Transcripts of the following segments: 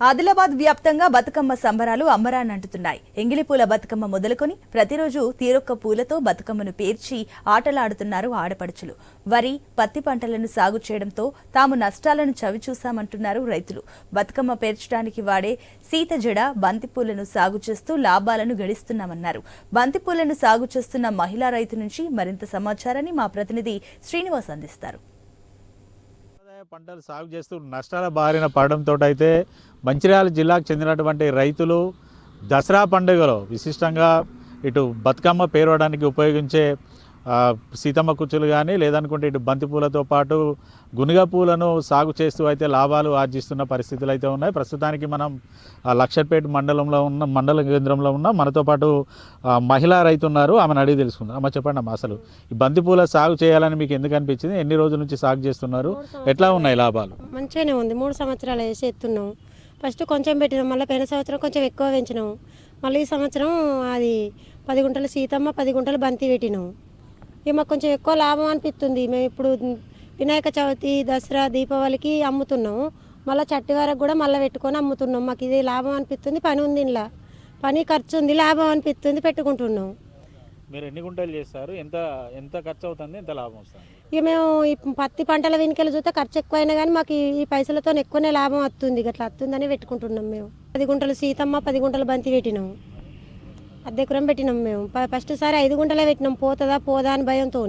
ఆదిలాబాద్ వ్యాప్తంగా బతుకమ్మ సంబరాలు అంబరాన్నంటుతున్నాయి. ఎంగిలిపూల బతుకమ్మ మొదలుకొని ప్రతిరోజు తీరొక్క పూలతో బతుకమ్మను పేర్చి ఆటలాడుతున్నారు ఆడపడుచులు. వరి, పత్తి పంటలను సాగు చేయడంతో తాము నష్టాలను చవిచూశామంటున్నారు రైతులు. బతుకమ్మ పేర్చడానికి వాడే సీతజడ, బంతిపూలను సాగు చేస్తూ లాభాలను గడిస్తున్నామన్నారు. బంతిపూలను సాగు చేస్తున్న మహిళా రైతు నుంచి మరింత సమాచారాన్ని మా ప్రతినిధి శ్రీనివాస్ అందిస్తారు. పంటలు సాగు చేస్తూ నష్టాల బారిన పడడంతో అయితే మంచిర్యాల జిల్లాకు చెందినటువంటి రైతులు దసరా పండుగలో విశిష్టంగా ఇటు బతుకమ్మ పేరవడానికి ఉపయోగించే సీతమ్మ కుచ్చులు కానీ లేదనుకుంటే ఇటు బంతిపూలతో పాటు గునుగ పూలను సాగు చేస్తూ అయితే లాభాలు ఆర్జిస్తున్న పరిస్థితులు అయితే ఉన్నాయి. ప్రస్తుతానికి మనం లక్షపేట మండల కేంద్రంలో ఉన్న మనతో పాటు మహిళా రైతు ఉన్నారు. ఆమెను అడిగి తెలుసుకుందాం. అమ్మ చెప్పండి అమ్మ, అసలు ఈ బంతిపూల సాగు చేయాలని మీకు ఎందుకు అనిపించింది? ఎన్ని రోజుల నుంచి సాగు చేస్తున్నారు? ఎట్లా ఉన్నాయి లాభాలు? మంచిగానే ఉంది. 3 సంవత్సరాలు వేసి ఎత్తున్నాం. ఫస్ట్ కొంచెం పెట్టినాం, మళ్ళీ పోయిన సంవత్సరం కొంచెం ఎక్కువ పెంచినాము. మళ్ళీ ఈ సంవత్సరం అది 10 గుంటలు సీతమ్మ, 10 గుంటలు బంతి పెట్టినాము. ఇక మాకు కొంచెం ఎక్కువ లాభం అనిపిస్తుంది. మేము ఇప్పుడు వినాయక చవితి, దసరా, దీపావళికి అమ్ముతున్నాము. మళ్ళీ చట్టి వరకు కూడా మళ్ళీ పెట్టుకొని అమ్ముతున్నాం. మాకు ఇది లాభం అనిపిస్తుంది. పని ఉంది, ఇంట్లో పని ఖర్చు ఉంది, లాభం అనిపిస్తుంది, పెట్టుకుంటున్నాం. మీరు ఎన్ని గుంటలు చేస్తారు? ఎంత ఎంత ఖర్చు అవుతుంది, ఎంత లాభం వస్తుంది? ఇక మేము ఈ పత్తి పంటల వెనుకలు చూస్తే ఖర్చు ఎక్కువైనా కానీ మాకు ఈ పైసలతో ఎక్కువనే లాభం వస్తుంది. అట్లా వస్తుందని పెట్టుకుంటున్నాం. మేము 10 గుంటలు సీతమ్మ, 10 గుంటలు బంతి పెట్టినాము. అద్దెకురం పెట్టినాం. మేము ఫస్ట్ సారి 5 గుంటలే పెట్టినాం. పోతుందా పోదా అని భయంతో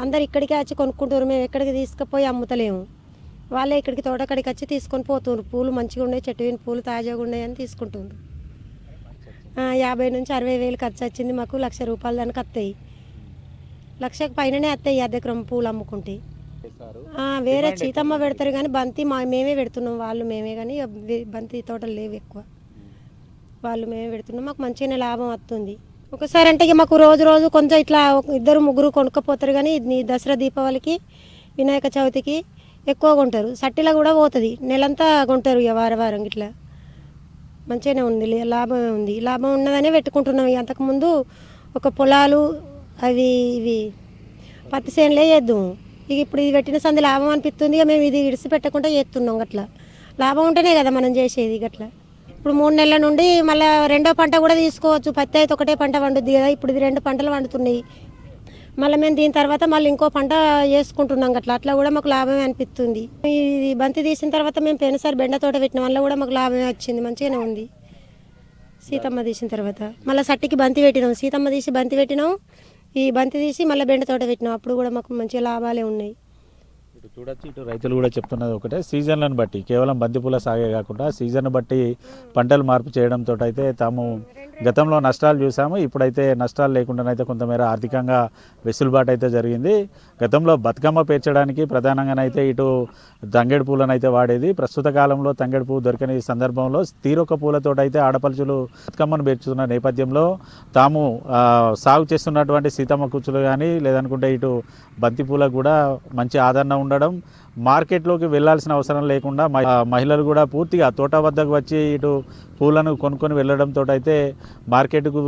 అందరు ఇక్కడికే వచ్చి కొనుక్కుంటారు. మేము ఎక్కడికి తీసుకుపోయి అమ్ముతలేము. వాళ్ళే ఇక్కడికి తోటక్కడికి వచ్చి తీసుకొని పోతున్నారు. పూలు మంచిగా ఉన్నాయి, చెట్టు విని పూలు తాజాగా ఉన్నాయి అని తీసుకుంటున్నారు. 50 నుంచి 60 వేలు ఖర్చు వచ్చింది. మాకు 1,00,000 రూపాయలు దానికి వస్తాయి. 1,00,000కి పైననే వస్తాయి అద్దెకురం పూలు అమ్ముకుంటే. వేరే సీతమ్మ పెడతారు కానీ బంతి మేమే పెడుతున్నాం. వాళ్ళు మేమే కానీ బంతి తోటలు లేవు ఎక్కువ. వాళ్ళు మేమే పెడుతున్నాం. మాకు మంచిగానే లాభం వస్తుంది. ఒకసారి అంటే ఇక మాకు రోజు కొంచెం ఇట్లా 2-3 కొనుక్కపోతారు కానీ దసరా, దీపావళికి, వినాయక చవితికి ఎక్కువ కొంటారు. సట్టిలో కూడా పోతుంది. నెలంతా కొంటారు. ఇక వారం ఇట్లా మంచిగానే ఉంది, లాభమే ఉంది. లాభం ఉన్నదనే పెట్టుకుంటున్నాం. అంతకుముందు ఒక పొలాలు ఇవి పత్తి చేనులే చేద్దాము. ఇక ఇప్పుడు ఇది పెట్టిన సంది లాభం అనిపిస్తుంది. ఇక మేము ఇది ఇడిసి పెట్టకుండా చేస్తున్నాం. గట్లా లాభం ఉంటేనే కదా మనం చేసేది. గట్లా ఇప్పుడు 3 నెలల నుండి మళ్ళీ 2వ పంట కూడా తీసుకోవచ్చు. పత్తి అయితే ఒకటే పంట వండుద్ది కదా. ఇప్పుడు ఇది 2 పంటలు వండుతున్నాయి. మళ్ళీ మేము దీని తర్వాత మళ్ళీ ఇంకో పంట చేసుకుంటున్నాం. అట్లా కూడా మాకు లాభమే అనిపిస్తుంది. ఇది బంతి తీసిన తర్వాత మేము పోయినసారి బెండ తోట పెట్టిన వల్ల కూడా మాకు లాభమే వచ్చింది. మంచిగానే ఉంది. సీతమ్మ తీసిన తర్వాత మళ్ళీ సట్టికి బంతి పెట్టినాం. సీతమ్మ తీసి బంతి పెట్టినాం. ఈ బంతి తీసి మళ్ళీ బెండ తోట పెట్టినాం. అప్పుడు కూడా మాకు మంచిగా లాభాలే ఉన్నాయి. ఇటు చూడొచ్చు, ఇటు రైతులు కూడా చెప్తున్నది ఒకటే, సీజన్లను బట్టి కేవలం బంతిపూల సాగే కాకుండా సీజన్ బట్టి పంటలు మార్పు చేయడంతో అయితే తాము గతంలో నష్టాలు చూసాము. ఇప్పుడైతే నష్టాలు లేకుండానైతే కొంతమేర ఆర్థికంగా వెసులుబాటు అయితే జరిగింది. గతంలో బతుకమ్మ పేర్చడానికి ప్రధానంగానైతే ఇటు తంగేడు పూలను అయితే వాడేది. ప్రస్తుత కాలంలో తంగేడు పువ్వు దొరకని సందర్భంలో తీరొక్క పూలతో అయితే ఆడపడుచులు బతుకమ్మను పేర్చుతున్న నేపథ్యంలో తాము సాగు చేస్తున్నటువంటి సీతమ్మ కుచ్చులు కానీ లేదనుకుంటే ఇటు బంతి పూలకు కూడా మంచి ఆదరణ ఉండడం, మార్కెట్లోకి వెళ్లాల్సిన అవసరం లేకుండా మహిళలు కూడా పూర్తిగా తోట వద్దకు వచ్చి ఇటు పూలను కొనుక్కొని వెళ్ళడంతో అయితే మార్కెట్కు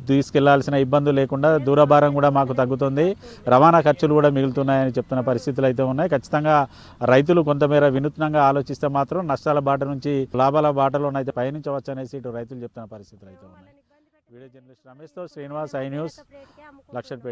తీసుకెళ్లాల్సిన ఇబ్బందులు లేకుండా దూరభారం కూడా మాకు తగ్గుతుంది, రవాణా ఖర్చులు కూడా మిగులుతున్నాయని చెప్తున్న పరిస్థితులు అయితే ఉన్నాయి. ఖచ్చితంగా రైతులు కొంతమేర వినూత్నంగా ఆలోచిస్తే మాత్రం నష్టాల బాట నుంచి లాభాల బాటలోనైతే పయనించవచ్చు అనేసి ఇటు రైతులు చెప్తున్న పరిస్థితులు అయితే ఉన్నాయి. వీడియో జర్నలిస్ట్ రమేష్తో శ్రీనివాస్, ఐ న్యూస్, లక్షపేట.